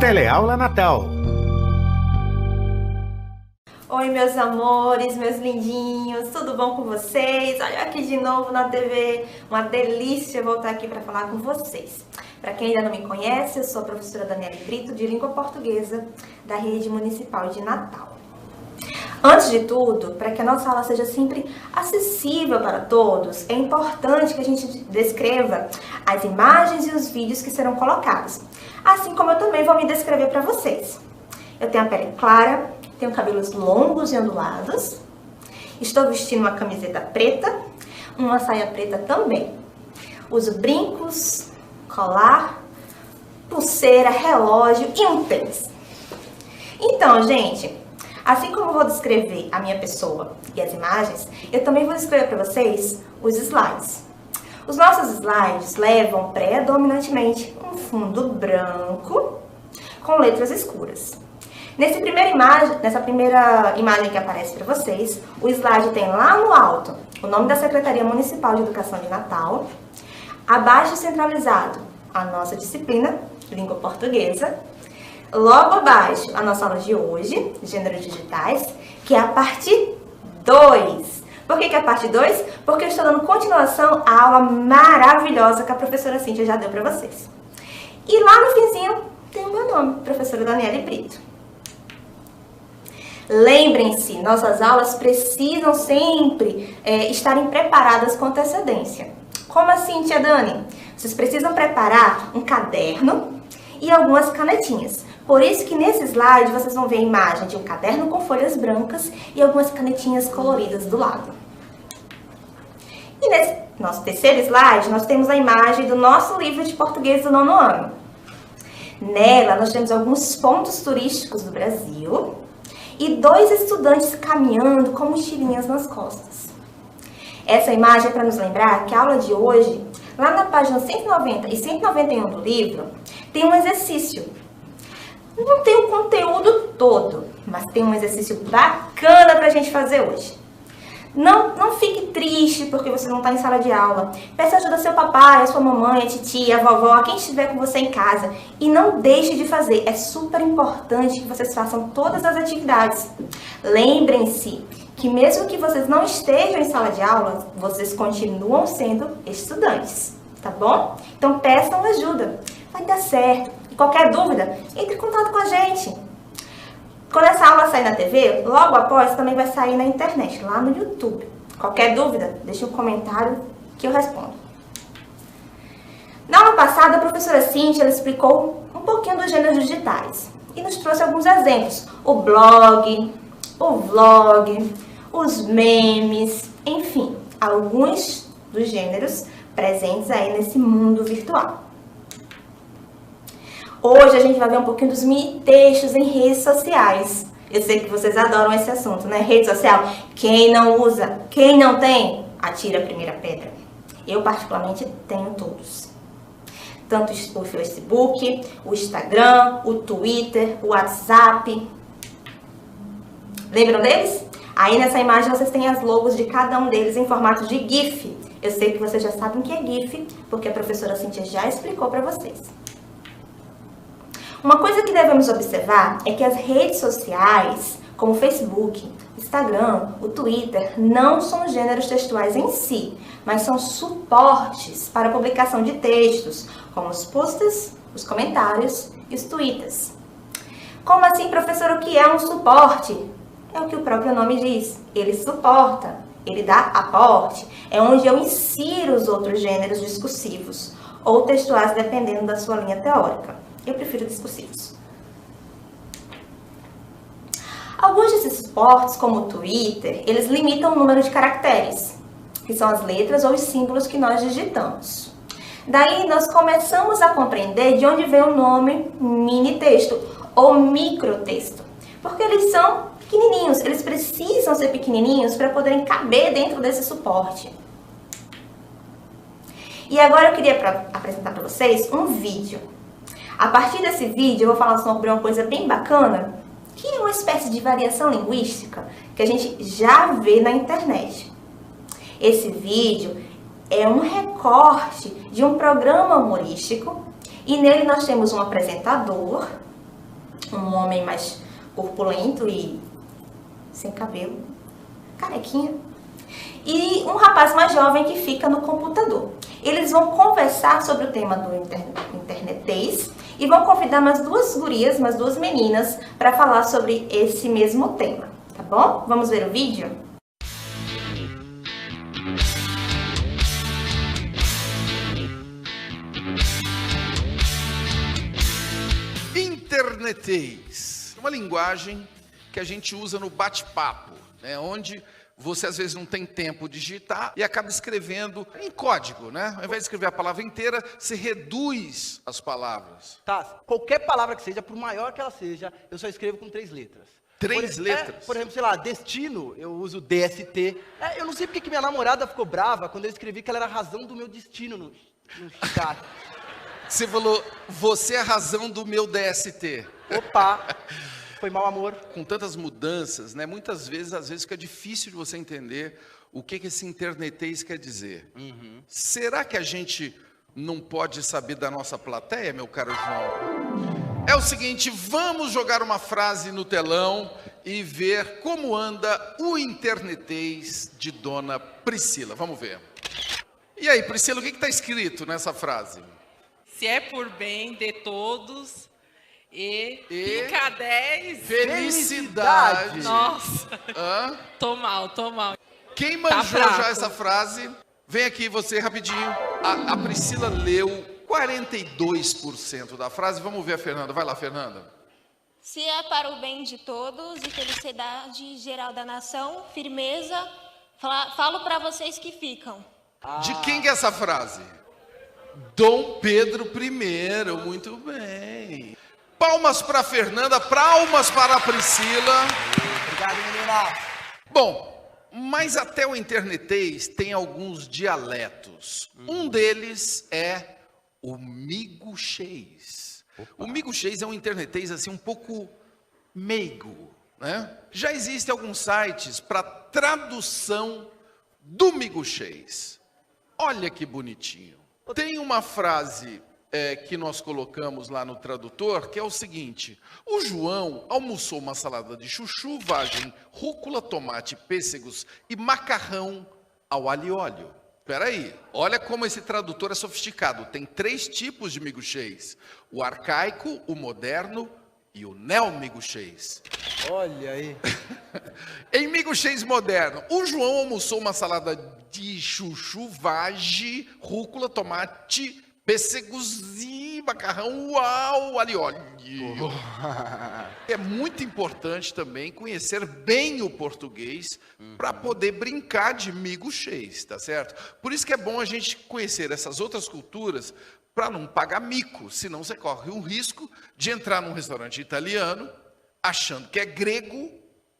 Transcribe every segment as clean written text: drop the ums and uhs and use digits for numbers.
Teleaula Natal. Oi, meus amores, meus lindinhos, tudo bom com vocês? Olha aqui de novo na TV, uma delícia voltar aqui para falar com vocês. Para quem ainda não me conhece, eu sou a professora Daniela Brito, de Língua Portuguesa, da Rede Municipal de Natal. Antes de tudo, para que a nossa aula seja sempre acessível para todos, é importante que a gente descreva as imagens e os vídeos que serão colocados, assim como eu também vou me descrever para vocês. Eu tenho a pele clara, tenho cabelos longos e ondulados, estou vestindo uma camiseta preta, uma saia preta também. Uso brincos, colar, pulseira, relógio e um tênis. Então, gente, assim como eu vou descrever a minha pessoa e as imagens, eu também vou descrever para vocês os slides. Os nossos slides levam predominantemente um fundo branco com letras escuras. Nessa primeira imagem que aparece para vocês, o slide tem lá no alto o nome da Secretaria Municipal de Educação de Natal, abaixo centralizado a nossa disciplina, Língua Portuguesa, logo abaixo a nossa aula de hoje, Gêneros Digitais, que é a parte 2. Por que é a parte 2? Porque eu estou dando continuação à aula maravilhosa que a professora Cíntia já deu para vocês. E lá no finzinho tem o meu nome, professora Daniela Brito. Lembrem-se, nossas aulas precisam sempre estarem preparadas com antecedência. Como assim, tia Dani? Vocês precisam preparar um caderno e algumas canetinhas. Por isso que nesse slide vocês vão ver a imagem de um caderno com folhas brancas e algumas canetinhas coloridas do lado. E nesse nosso terceiro slide, nós temos a imagem do nosso livro de português do 9º ano. Nela, nós temos alguns pontos turísticos do Brasil e 2 estudantes caminhando com mochilinhas nas costas. Essa imagem é para nos lembrar que a aula de hoje, lá na página 190 e 191 do livro, tem um exercício. Não tem o conteúdo todo, mas tem um exercício bacana para a gente fazer hoje. Não fique triste porque você não está em sala de aula. Peça ajuda ao seu papai, a sua mamãe, a titia, a vovó, a quem estiver com você em casa. E não deixe de fazer. É super importante que vocês façam todas as atividades. Lembrem-se que mesmo que vocês não estejam em sala de aula, vocês continuam sendo estudantes, tá bom? Então peçam ajuda. Vai dar certo. E qualquer dúvida, entre em contato com a gente. Quando essa aula sair na TV, logo após também vai sair na internet, lá no YouTube. Qualquer dúvida, deixe um comentário que eu respondo. Na aula passada, a professora Cíntia explicou um pouquinho dos gêneros digitais e nos trouxe alguns exemplos. O blog, o vlog, os memes, enfim, alguns dos gêneros presentes aí nesse mundo virtual. Hoje a gente vai ver um pouquinho dos mini textos em redes sociais. Eu sei que vocês adoram esse assunto, né? Rede social. Quem não usa, quem não tem, atira a primeira pedra. Eu particularmente tenho todos. Tanto o Facebook, o Instagram, o Twitter, o WhatsApp. Lembram deles? Aí nessa imagem vocês têm as logos de cada um deles em formato de GIF. Eu sei que vocês já sabem o que é GIF, porque a professora Cíntia já explicou para vocês. Uma coisa que devemos observar é que as redes sociais, como o Facebook, o Instagram, o Twitter, não são gêneros textuais em si, mas são suportes para a publicação de textos, como os posts, os comentários e os tweets. Como assim, professor, o que é um suporte? É o que o próprio nome diz. Ele suporta, ele dá aporte. É onde eu insiro os outros gêneros discursivos ou textuais, dependendo da sua linha teórica. Eu prefiro discursivos. Alguns desses suportes, como o Twitter, eles limitam o número de caracteres, que são as letras ou os símbolos que nós digitamos. Daí nós começamos a compreender de onde vem o nome mini texto ou microtexto, porque eles são pequenininhos, eles precisam ser pequenininhos para poderem caber dentro desse suporte. E agora eu queria apresentar para vocês um vídeo. A partir desse vídeo eu vou falar sobre uma coisa bem bacana, que é uma espécie de variação linguística que a gente já vê na internet. Esse vídeo é um recorte de um programa humorístico e nele nós temos um apresentador um homem mais corpulento e sem cabelo, carequinha, e um rapaz mais jovem que fica no computador. Eles vão conversar sobre o tema do internetês e vão convidar mais duas gurias, mais duas meninas, para falar sobre esse mesmo tema, tá bom? Vamos ver o vídeo? Internetês, uma linguagem que a gente usa no bate-papo, né? Onde você às vezes não tem tempo de digitar e acaba escrevendo em código, né? Ao invés de escrever a palavra inteira, você reduz as palavras. Tá, qualquer palavra que seja, por maior que ela seja, eu só escrevo com 3 letras. Três letras? Por exemplo, sei lá, destino, eu uso DST. Eu não sei porque que minha namorada ficou brava quando eu escrevi que ela era a razão do meu destino no chat. Você falou, você é a razão do meu DST. Opa, foi mau amor. Com tantas mudanças, né? Muitas vezes, às vezes fica difícil de você entender o que esse internetês quer dizer. Será que a gente não pode saber da nossa plateia, meu caro João? É o seguinte, vamos jogar uma frase no telão e ver como anda o internetês de Dona Priscila. Vamos ver. E aí, Priscila, o que está escrito nessa frase? Se é por bem de todos e fica 10. Felicidade. Nossa, Hã? tô mal. Quem manjou fraco. já essa frase? Vem aqui você rapidinho. A Priscila leu 42% da frase. Vamos ver a Fernanda. Vai lá, Fernanda. Se é para o bem de todos e felicidade geral da nação, firmeza, falo para vocês que ficam. De quem que é essa frase? Dom Pedro I. Muito bem. Palmas para a Fernanda, palmas para a Priscila. Obrigado, menina. Bom, mas até o internetês tem alguns dialetos. Um deles é o miguxês. O miguxês é um internetês assim um pouco meigo, né? Já existem alguns sites para tradução do miguxês. Olha que bonitinho. Tem uma frase que nós colocamos lá no tradutor, que é o seguinte: o João almoçou uma salada de chuchu, vagem, rúcula, tomate, pêssegos e macarrão ao alho e óleo. Espera aí, olha como esse tradutor é sofisticado. Tem 3 tipos de miguxês: o arcaico, o moderno e o neomiguxês. Olha aí. Em miguxês moderno, o João almoçou uma salada de chuchu, vagem, rúcula, tomate, pêssegos e macarrão, uau, alho e óleo. É muito importante também conhecer bem o português para poder brincar de miguxês, tá certo? Por isso que é bom a gente conhecer essas outras culturas para não pagar mico, senão você corre um risco de entrar num restaurante italiano achando que é grego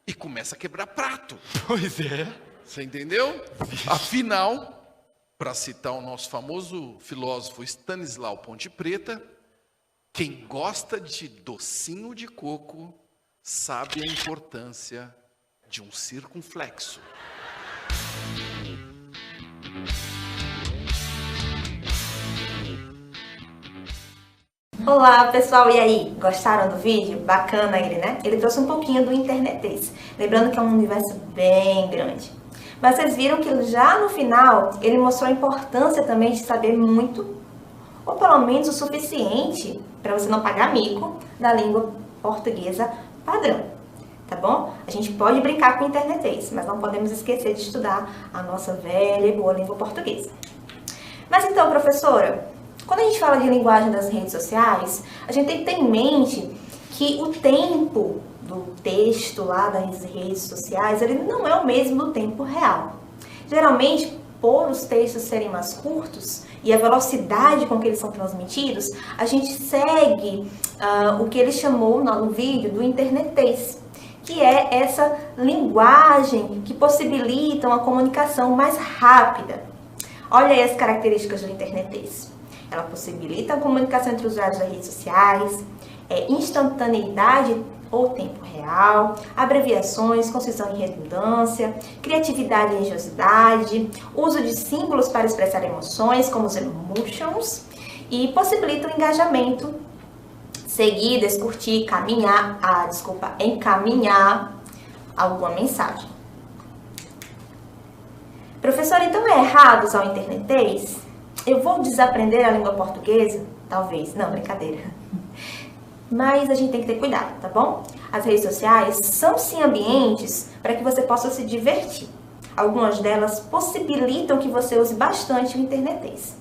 e começa a quebrar prato. Pois é. Você entendeu? Afinal, para citar o nosso famoso filósofo Stanislau Ponte Preta, quem gosta de docinho de coco sabe a importância de um circunflexo. Olá pessoal, e aí? Gostaram do vídeo? Bacana ele, né? Ele trouxe um pouquinho do internetês. Lembrando que é um universo bem grande. Mas vocês viram que já no final ele mostrou a importância também de saber muito, ou pelo menos o suficiente, para você não pagar mico da língua portuguesa padrão. Tá bom? A gente pode brincar com o internetês, mas não podemos esquecer de estudar a nossa velha e boa língua portuguesa. Mas então, professora, quando a gente fala de linguagem das redes sociais, a gente tem que ter em mente que o tempo do texto lá das redes sociais, ele não é o mesmo do tempo real. Geralmente, por os textos serem mais curtos e a velocidade com que eles são transmitidos, a gente segue o que ele chamou no vídeo do internetês, que é essa linguagem que possibilita uma comunicação mais rápida. Olha aí as características do internetês. Ela possibilita a comunicação entre os usuários das redes sociais, instantaneidade ou tempo real, abreviações, concisão e redundância, criatividade e engenhosidade, uso de símbolos para expressar emoções, como os emotions, e possibilita o engajamento seguir, descurtir, encaminhar alguma mensagem. Professora, então é errado usar o internetês? Eu vou desaprender a língua portuguesa? Talvez. Não, brincadeira. Mas a gente tem que ter cuidado, tá bom? As redes sociais são sim ambientes para que você possa se divertir. Algumas delas possibilitam que você use bastante o internetês.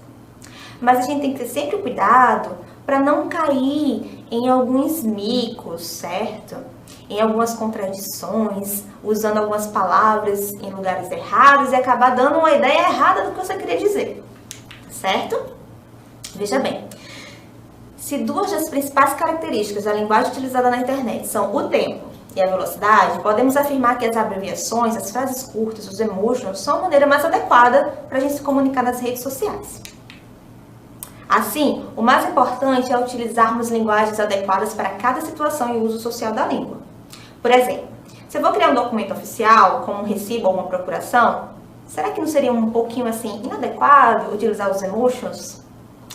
Mas a gente tem que ter sempre cuidado para não cair em alguns micos, certo? Em algumas contradições, usando algumas palavras em lugares errados e acabar dando uma ideia errada do que você queria dizer, certo? Veja bem, se duas das principais características da linguagem utilizada na internet são o tempo e a velocidade, podemos afirmar que as abreviações, as frases curtas, os emojis são a maneira mais adequada para a gente se comunicar nas redes sociais. Assim, o mais importante é utilizarmos linguagens adequadas para cada situação e uso social da língua. Por exemplo, se eu vou criar um documento oficial, como um recibo ou uma procuração, será que não seria um pouquinho assim inadequado utilizar os emojis?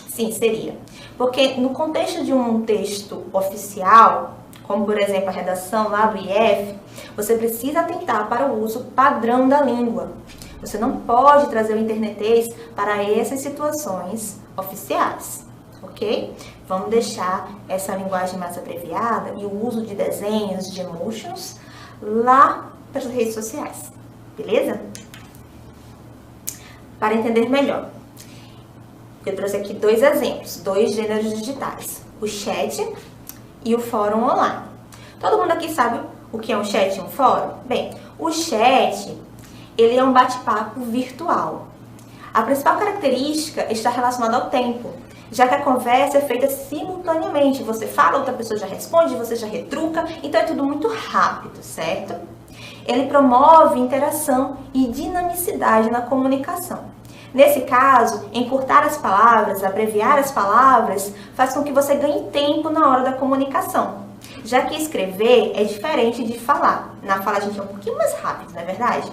Sim, seria. Porque no contexto de um texto oficial, como por exemplo a redação lá do IF, você precisa atentar para o uso padrão da língua. Você não pode trazer o internetês para essas situações oficiais, ok? Vamos deixar essa linguagem mais abreviada e o uso de desenhos, de emojis, lá para as redes sociais, beleza? Para entender melhor, eu trouxe aqui dois exemplos, dois gêneros digitais, o chat e o fórum online. Todo mundo aqui sabe o que é um chat e um fórum? Bem, o chat, ele é um bate-papo virtual. A principal característica está relacionada ao tempo, já que a conversa é feita simultaneamente. Você fala, outra pessoa já responde, você já retruca, então é tudo muito rápido, certo? Ele promove interação e dinamicidade na comunicação. Nesse caso, encurtar as palavras, abreviar as palavras, faz com que você ganhe tempo na hora da comunicação, já que escrever é diferente de falar. Na fala a gente é um pouquinho mais rápido, não é verdade?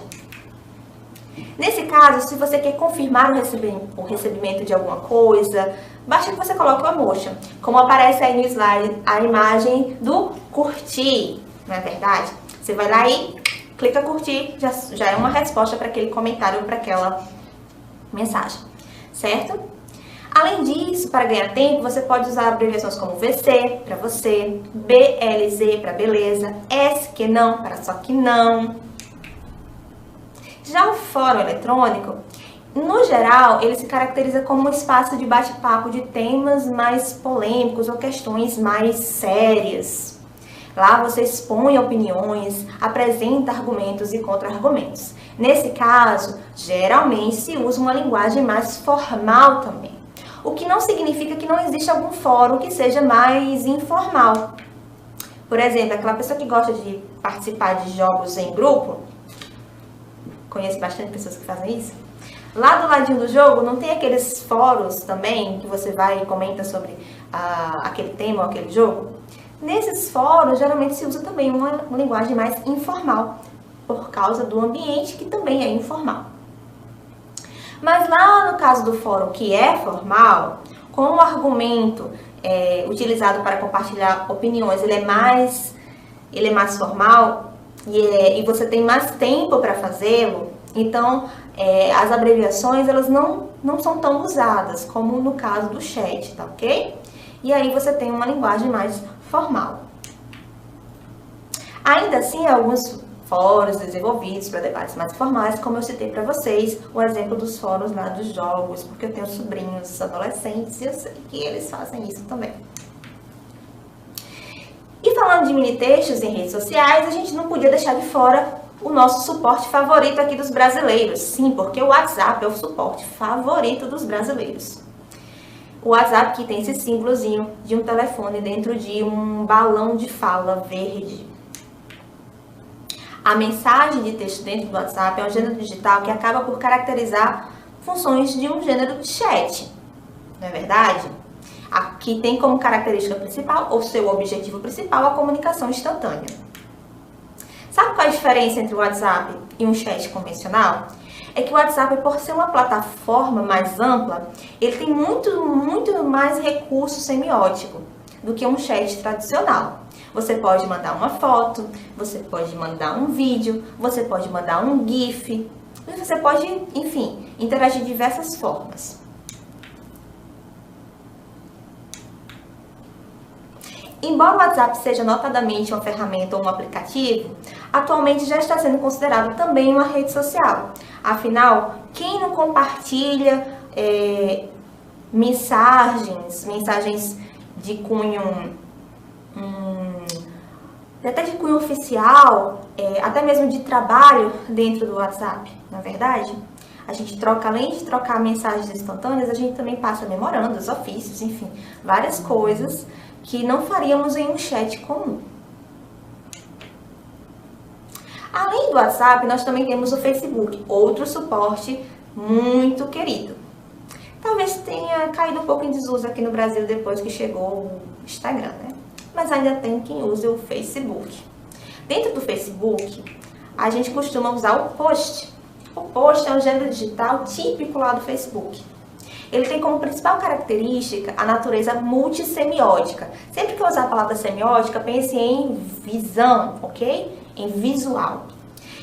Nesse caso, se você quer confirmar o recebimento de alguma coisa, basta que você coloque o emoji, como aparece aí no slide a imagem do curtir, não é verdade? Você vai lá e clica curtir, já é uma resposta para aquele comentário ou para aquela mensagem, certo? Além disso, para ganhar tempo, você pode usar abreviações como VC para você, BLZ para beleza, S que não para só que não. Já o fórum eletrônico, no geral, ele se caracteriza como um espaço de bate-papo de temas mais polêmicos ou questões mais sérias. Lá você expõe opiniões, apresenta argumentos e contra-argumentos. Nesse caso, geralmente se usa uma linguagem mais formal também. O que não significa que não existe algum fórum que seja mais informal. Por exemplo, aquela pessoa que gosta de participar de jogos em grupo, conheço bastante pessoas que fazem isso. Lá do ladinho do jogo, não tem aqueles fóruns também que você vai e comenta sobre aquele tema ou aquele jogo? Nesses fóruns, geralmente se usa também uma linguagem mais informal, por causa do ambiente que também é informal. Mas lá no caso do fórum que é formal, como o argumento utilizado para compartilhar opiniões, ele é mais formal e você tem mais tempo para fazê-lo, então as abreviações elas não são tão usadas como no caso do chat, tá ok? E aí você tem uma linguagem mais formal. Ainda assim, alguns fóruns desenvolvidos para debates mais formais, como eu citei para vocês, o exemplo dos fóruns lá dos jogos, porque eu tenho sobrinhos adolescentes e eu sei que eles fazem isso também. E falando de mini textos em redes sociais, a gente não podia deixar de fora o nosso suporte favorito aqui dos brasileiros. Sim, porque o WhatsApp é o suporte favorito dos brasileiros. O WhatsApp que tem esse símbolozinho de um telefone dentro de um balão de fala verde. A mensagem de texto dentro do WhatsApp é um gênero digital que acaba por caracterizar funções de um gênero de chat, não é verdade? Aqui tem como característica principal, ou seu objetivo principal, a comunicação instantânea. Sabe qual é a diferença entre o WhatsApp e um chat convencional? É que o WhatsApp, por ser uma plataforma mais ampla, ele tem muito mais recurso semiótico do que um chat tradicional. Você pode mandar uma foto, você pode mandar um vídeo, você pode mandar um GIF, você pode, enfim, interagir de diversas formas. Embora o WhatsApp seja notadamente uma ferramenta ou um aplicativo, atualmente já está sendo considerado também uma rede social. Afinal, quem não compartilha mensagens de cunho, até de cunho oficial, até mesmo de trabalho dentro do WhatsApp, na verdade? A gente troca, além de trocar mensagens instantâneas, a gente também passa memorandos, ofícios, enfim, várias coisas que não faríamos em um chat comum. Além do WhatsApp, nós também temos o Facebook, outro suporte muito querido. Talvez tenha caído um pouco em desuso aqui no Brasil depois que chegou o Instagram, né? Mas ainda tem quem use o Facebook. Dentro do Facebook, a gente costuma usar o post. O post é um gênero digital típico lá do Facebook. Ele tem como principal característica a natureza multissemiótica. Sempre que eu usar a palavra semiótica, pense em visão, ok? Em visual.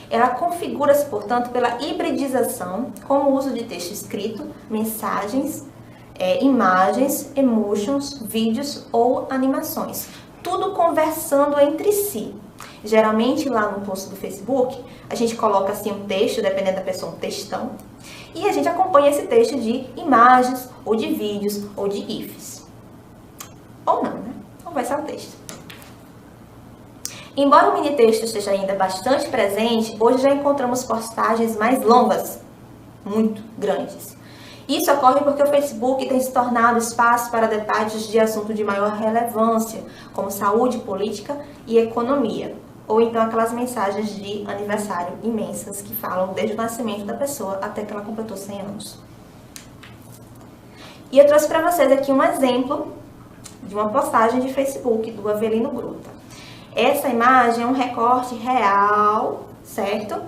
Ela configura-se, portanto, pela hibridização, como o uso de texto escrito, mensagens, imagens, emotions, vídeos ou animações. Tudo conversando entre si. Geralmente, lá no post do Facebook, a gente coloca assim um texto, dependendo da pessoa, um textão. E a gente acompanha esse texto de imagens, ou de vídeos, ou de GIFs. Ou não, né? Ou vai ser um texto. Embora o mini texto esteja ainda bastante presente, hoje já encontramos postagens mais longas, muito grandes. Isso ocorre porque o Facebook tem se tornado espaço para debates de assunto de maior relevância, como saúde, política e economia. Ou então aquelas mensagens de aniversário imensas que falam desde o nascimento da pessoa até que ela completou 100 anos. E eu trouxe para vocês aqui um exemplo de uma postagem de Facebook do Avelino Gruta. Essa imagem é um recorte real, certo?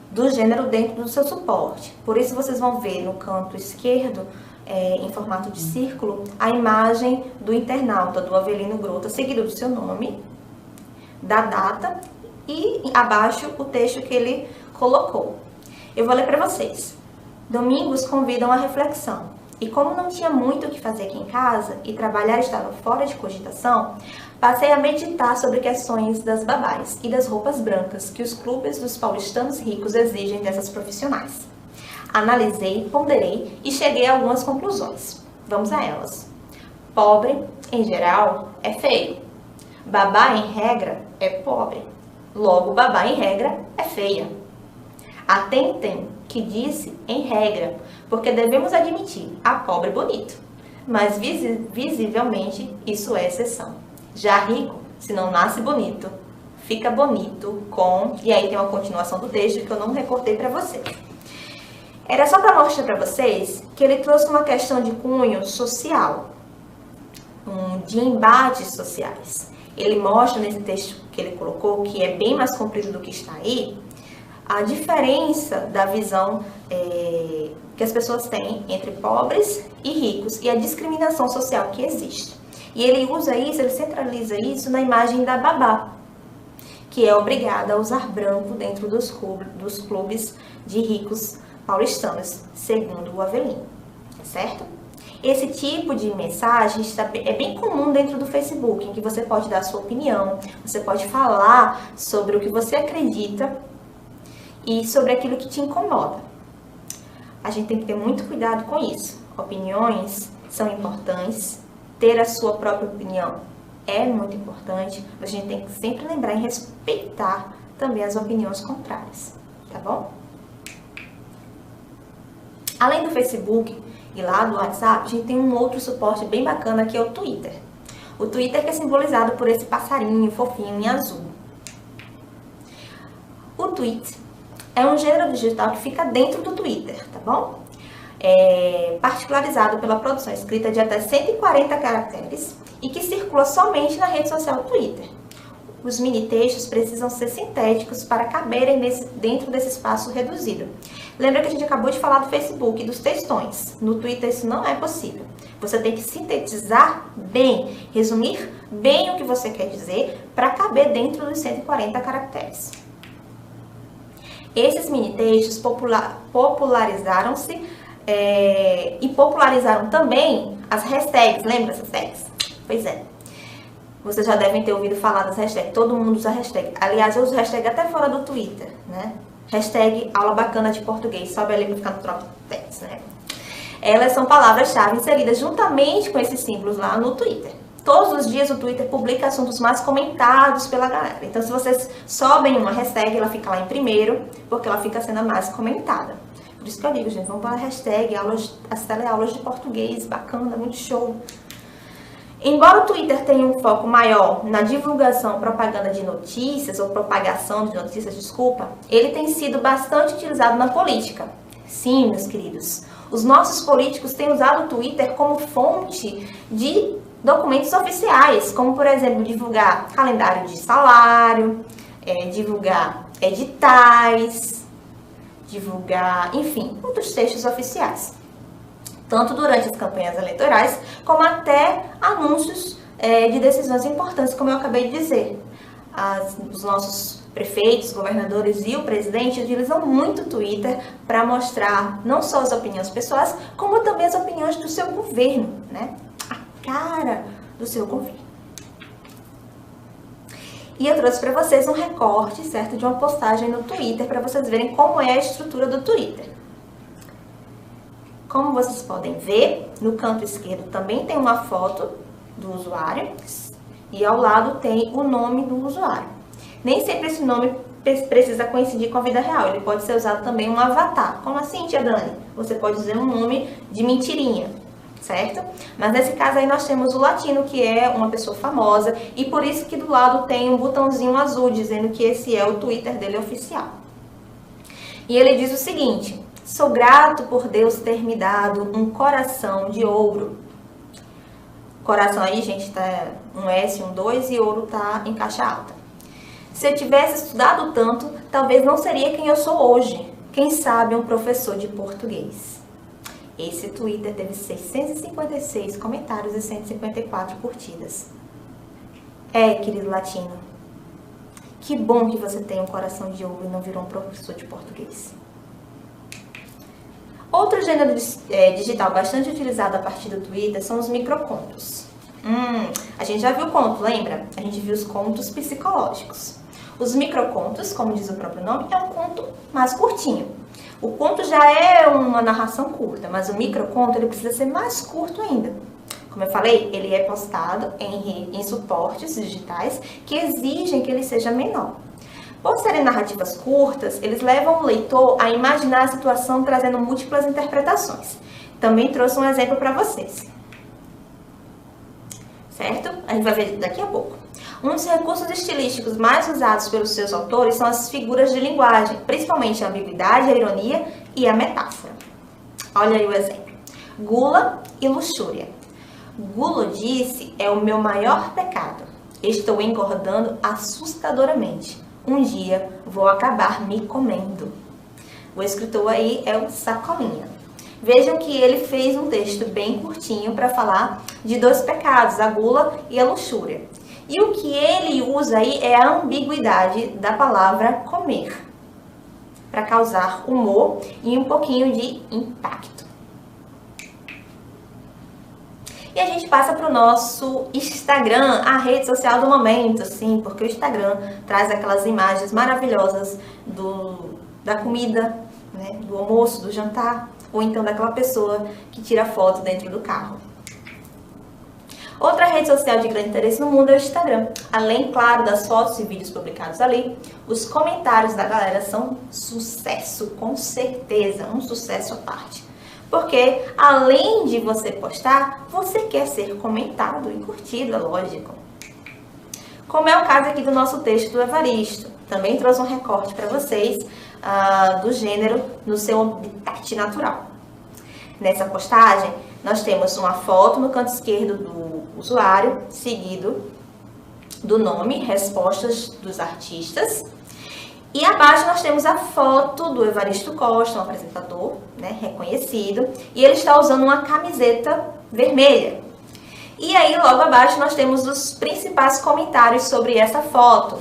Do gênero dentro do seu suporte. Por isso vocês vão ver no canto esquerdo, em formato de círculo, a imagem do internauta, do Avelino Gruta, seguido do seu nome, da data e abaixo o texto que ele colocou. Eu vou ler para vocês. Domingos convidam à reflexão. E como não tinha muito o que fazer aqui em casa e trabalhar estava fora de cogitação, passei a meditar sobre questões das babás e das roupas brancas que os clubes dos paulistanos ricos exigem dessas profissionais. Analisei, ponderei e cheguei a algumas conclusões. Vamos a elas. Pobre, em geral, é feio. Babá, em regra, é pobre. Logo, babá, em regra, é feia. Atentem que disse em regra, porque devemos admitir a pobre bonito. Mas visivelmente isso é exceção. Já rico, se não nasce bonito, fica bonito com... E aí tem uma continuação do texto que eu não recortei para vocês. Era só para mostrar para vocês que ele trouxe uma questão de cunho social, de embates sociais. Ele mostra nesse texto que ele colocou, que é bem mais comprido do que está aí, a diferença da visão que as pessoas têm entre pobres e ricos e a discriminação social que existe. E ele usa isso, ele centraliza isso na imagem da babá, que é obrigada a usar branco dentro dos clubes de ricos paulistanos, segundo o Avelino, certo? Esse tipo de mensagem é bem comum dentro do Facebook, em que você pode dar a sua opinião, você pode falar sobre o que você acredita e sobre aquilo que te incomoda. A gente tem que ter muito cuidado com isso. Opiniões são importantes, ter a sua própria opinião é muito importante, mas a gente tem que sempre lembrar e respeitar também as opiniões contrárias, tá bom? Além do Facebook e lá do WhatsApp, a gente tem um outro suporte bem bacana que é o Twitter. O Twitter que é simbolizado por esse passarinho fofinho em azul. O tweet é um gênero digital que fica dentro do Twitter, tá bom? É particularizado pela produção escrita de até 140 caracteres e que circula somente na rede social Twitter. Os mini textos precisam ser sintéticos para caberem dentro desse espaço reduzido. Lembra que a gente acabou de falar do Facebook e dos textões. No Twitter isso não é possível. Você tem que sintetizar bem, resumir bem o que você quer dizer para caber dentro dos 140 caracteres. Esses mini textos popularizaram-se e popularizaram também as hashtags. Lembra essas tags? Pois é. Vocês já devem ter ouvido falar das hashtags. Todo mundo usa hashtag. Aliás, eu uso hashtag até fora do Twitter, né? Hashtag aula bacana de português. Sobe ali para ficar no top text, né? Elas são palavras-chave inseridas juntamente com esses símbolos lá no Twitter. Todos os dias o Twitter publica assuntos mais comentados pela galera. Então, se vocês sobem uma hashtag, ela fica lá em primeiro, porque ela fica sendo a mais comentada. Por isso que eu digo, gente, vamos para a hashtag, as teleaulas de português, bacana, muito show. Embora o Twitter tenha um foco maior na divulgação, propaganda de notícias, ou propagação de notícias, desculpa, ele tem sido bastante utilizado na política. Sim, meus queridos, os nossos políticos têm usado o Twitter como fonte de documentos oficiais, como, por exemplo, divulgar calendário de salário, divulgar editais, divulgar, enfim, outros textos oficiais. Tanto durante as campanhas eleitorais, como até anúncios de decisões importantes, como eu acabei de dizer. Os nossos prefeitos, governadores e o presidente utilizam muito o Twitter para mostrar não só as opiniões pessoais, como também as opiniões do seu governo, né? A cara do seu governo. E eu trouxe para vocês um recorte, certo, de uma postagem no Twitter, para vocês verem como é a estrutura do Twitter. Como vocês podem ver, no canto esquerdo também tem uma foto do usuário e ao lado tem o nome do usuário. Nem sempre esse nome precisa coincidir com a vida real, ele pode ser usado também um avatar. Como assim, tia Dani? Você pode dizer um nome de mentirinha, certo? Mas nesse caso aí nós temos o latino, que é uma pessoa famosa, e por isso que do lado tem um botãozinho azul dizendo que esse é o Twitter dele oficial. E ele diz o seguinte: sou grato por Deus ter me dado um coração de ouro. Coração aí, gente, tá um S, um 2 e ouro tá em caixa alta. Se eu tivesse estudado tanto, talvez não seria quem eu sou hoje. Quem sabe um professor de português. Esse Twitter teve 656 comentários e 154 curtidas. Querido latino, que bom que você tem um coração de ouro e não virou um professor de português. Outro gênero digital bastante utilizado a partir do Twitter são os microcontos. A gente já viu conto, lembra? A gente viu os contos psicológicos. Os microcontos, como diz o próprio nome, é um conto mais curtinho. O conto já é uma narração curta, mas o microconto ele precisa ser mais curto ainda. Como eu falei, ele é postado em suportes digitais que exigem que ele seja menor. Por serem narrativas curtas, eles levam o leitor a imaginar a situação trazendo múltiplas interpretações. Também trouxe um exemplo para vocês. Certo? A gente vai ver daqui a pouco. Um dos recursos estilísticos mais usados pelos seus autores são as figuras de linguagem, principalmente a ambiguidade, a ironia e a metáfora. Olha aí o exemplo. Gula e luxúria. Gulodice é o meu maior pecado. Estou engordando assustadoramente. Um dia vou acabar me comendo. O escritor aí é o Sacolinha. Vejam que ele fez um texto bem curtinho para falar de dois pecados, a gula e a luxúria. E o que ele usa aí é a ambiguidade da palavra comer, para causar humor e um pouquinho de impacto. E a gente passa para o nosso Instagram, a rede social do momento, sim, porque o Instagram traz aquelas imagens maravilhosas da comida, né, do almoço, do jantar, ou então daquela pessoa que tira foto dentro do carro. Outra rede social de grande interesse no mundo é o Instagram. Além, claro, das fotos e vídeos publicados ali, os comentários da galera são sucesso, com certeza, um sucesso à parte. Porque, além de você postar, você quer ser comentado e curtido, é lógico. Como é o caso aqui do nosso texto do Evaristo. Também trouxe um recorte para vocês do gênero no seu habitat natural. Nessa postagem, nós temos uma foto no canto esquerdo do usuário, seguido do nome, respostas dos artistas. E abaixo nós temos a foto do Evaristo Costa, um apresentador, né, reconhecido, e ele está usando uma camiseta vermelha. E aí logo abaixo nós temos os principais comentários sobre essa foto,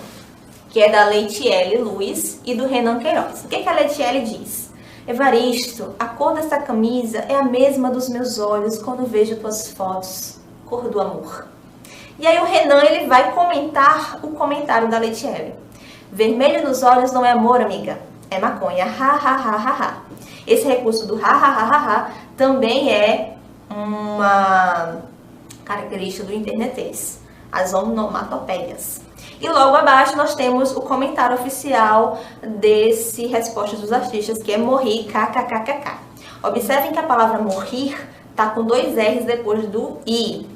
que é da Leitiele Luiz e do Renan Queiroz. O que a Leitiele diz? Evaristo, a cor dessa camisa é a mesma dos meus olhos quando vejo tuas fotos, cor do amor. E aí o Renan ele vai comentar o comentário da Leitiele. Vermelho nos olhos não é amor, amiga, é maconha, ha, ha, ha, ha, ha. Esse recurso do ha, ha, ha, ha, ha também é uma característica do internetês, as onomatopeias. E logo abaixo nós temos o comentário oficial desse Respostas dos Artistas, que é morri, kkkk. Observem que a palavra morrir está com 2 R's depois do I.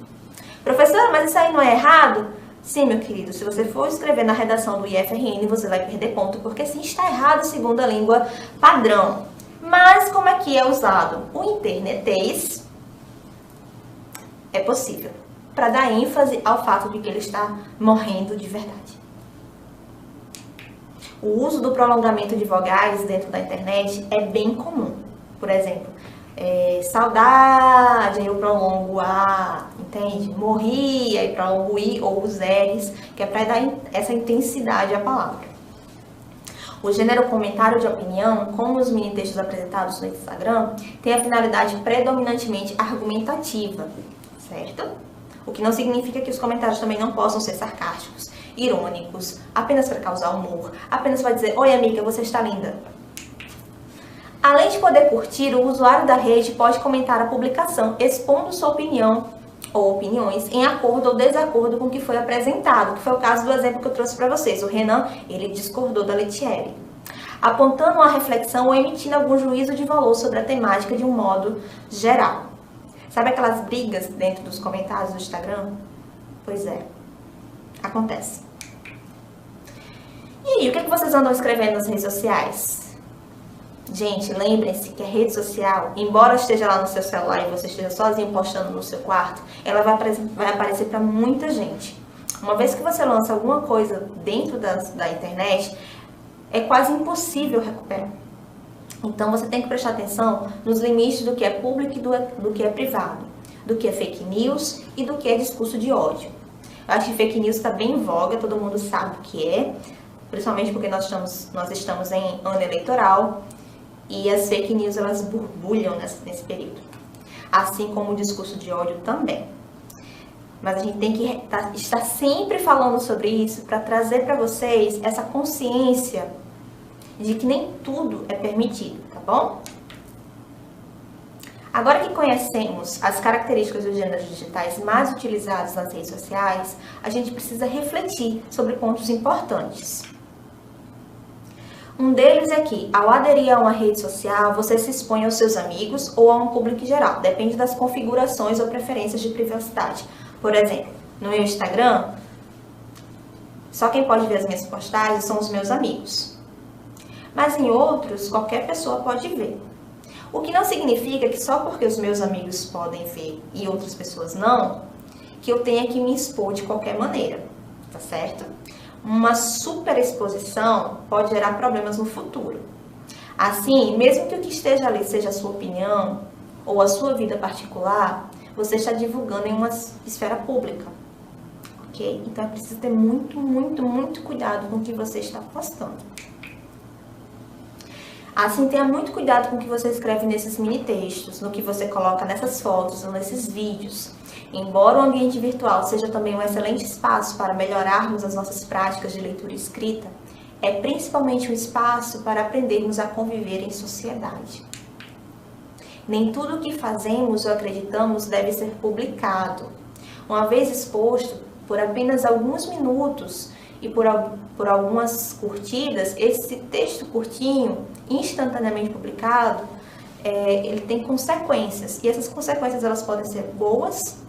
Professora, mas isso aí não é errado? Sim, meu querido, se você for escrever na redação do IFRN, você vai perder ponto, porque sim, está errado segundo a língua padrão. Mas como é que é usado? O internetês é possível, para dar ênfase ao fato de que ele está morrendo de verdade. O uso do prolongamento de vogais dentro da internet é bem comum. Por exemplo, saudade, aí eu prolongo a, entende? Morri, aí prolongo o I ou os R's, que é para dar essa intensidade à palavra. O gênero comentário de opinião, como os mini textos apresentados no Instagram, tem a finalidade predominantemente argumentativa, certo? O que não significa que os comentários também não possam ser sarcásticos, irônicos, apenas para causar humor, apenas para dizer, oi amiga, você está linda. Além de poder curtir, o usuário da rede pode comentar a publicação, expondo sua opinião ou opiniões em acordo ou desacordo com o que foi apresentado, que foi o caso do exemplo que eu trouxe para vocês. O Renan, ele discordou da Leitiele, apontando uma reflexão ou emitindo algum juízo de valor sobre a temática de um modo geral. Sabe aquelas brigas dentro dos comentários do Instagram? Pois é, acontece. E aí, o que vocês andam escrevendo nas redes sociais? Gente, lembrem-se que a rede social, embora esteja lá no seu celular e você esteja sozinho postando no seu quarto, ela vai aparecer para muita gente. Uma vez que você lança alguma coisa dentro da internet, é quase impossível recuperar. Então você tem que prestar atenção nos limites do que é público e do que é privado, do que é fake news e do que é discurso de ódio. Eu acho que fake news está bem em voga, todo mundo sabe o que é, principalmente porque nós estamos em ano eleitoral. E as fake news, elas borbulham nesse período. Assim como o discurso de ódio também. Mas a gente tem que estar sempre falando sobre isso para trazer para vocês essa consciência de que nem tudo é permitido, tá bom? Agora que conhecemos as características dos gêneros digitais mais utilizados nas redes sociais, a gente precisa refletir sobre pontos importantes. Um deles é que, ao aderir a uma rede social, você se expõe aos seus amigos ou a um público em geral. Depende das configurações ou preferências de privacidade. Por exemplo, no meu Instagram, só quem pode ver as minhas postagens são os meus amigos. Mas em outros, qualquer pessoa pode ver. O que não significa que só porque os meus amigos podem ver e outras pessoas não, que eu tenha que me expor de qualquer maneira, tá certo? Uma superexposição pode gerar problemas no futuro. Assim, mesmo que o que esteja ali seja a sua opinião ou a sua vida particular, você está divulgando em uma esfera pública, ok? Então é preciso ter muito, muito, muito cuidado com o que você está postando. Assim, tenha muito cuidado com o que você escreve nesses mini textos, no que você coloca nessas fotos ou nesses vídeos. Embora o ambiente virtual seja também um excelente espaço para melhorarmos as nossas práticas de leitura e escrita, é principalmente um espaço para aprendermos a conviver em sociedade. Nem tudo o que fazemos ou acreditamos deve ser publicado. Uma vez exposto, por apenas alguns minutos e por algumas curtidas, esse texto curtinho, instantaneamente publicado, ele tem consequências. E essas consequências elas podem ser boas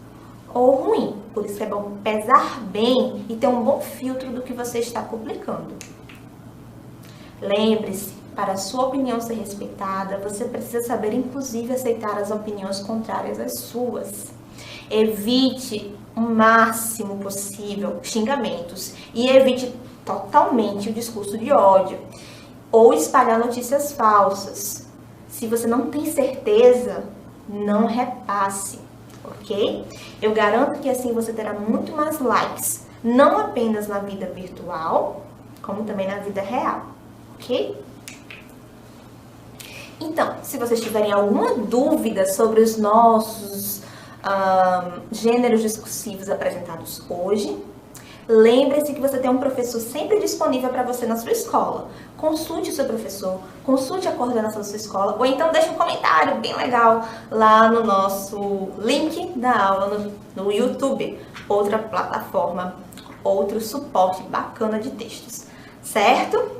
ou ruim. Por isso é bom pesar bem e ter um bom filtro do que você está publicando. Lembre-se, para a sua opinião ser respeitada, você precisa saber, inclusive, aceitar as opiniões contrárias às suas. Evite o máximo possível xingamentos e evite totalmente o discurso de ódio ou espalhar notícias falsas. Se você não tem certeza, não repasse, ok? Eu garanto que assim você terá muito mais likes, não apenas na vida virtual, como também na vida real, ok? Então, se vocês tiverem alguma dúvida sobre os nossos gêneros discursivos apresentados hoje, lembre-se que você tem um professor sempre disponível para você na sua escola. Consulte o seu professor, consulte a coordenação da sua escola, ou então deixe um comentário bem legal lá no nosso link da aula no YouTube, outra plataforma, outro suporte bacana de textos, certo?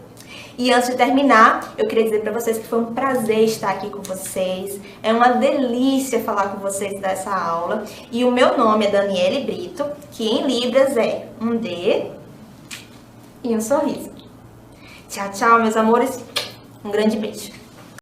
E antes de terminar, eu queria dizer para vocês que foi um prazer estar aqui com vocês. É uma delícia falar com vocês dessa aula. E o meu nome é Daniele Brito, que em Libras é um D e um sorriso. Tchau, tchau, meus amores. Um grande beijo.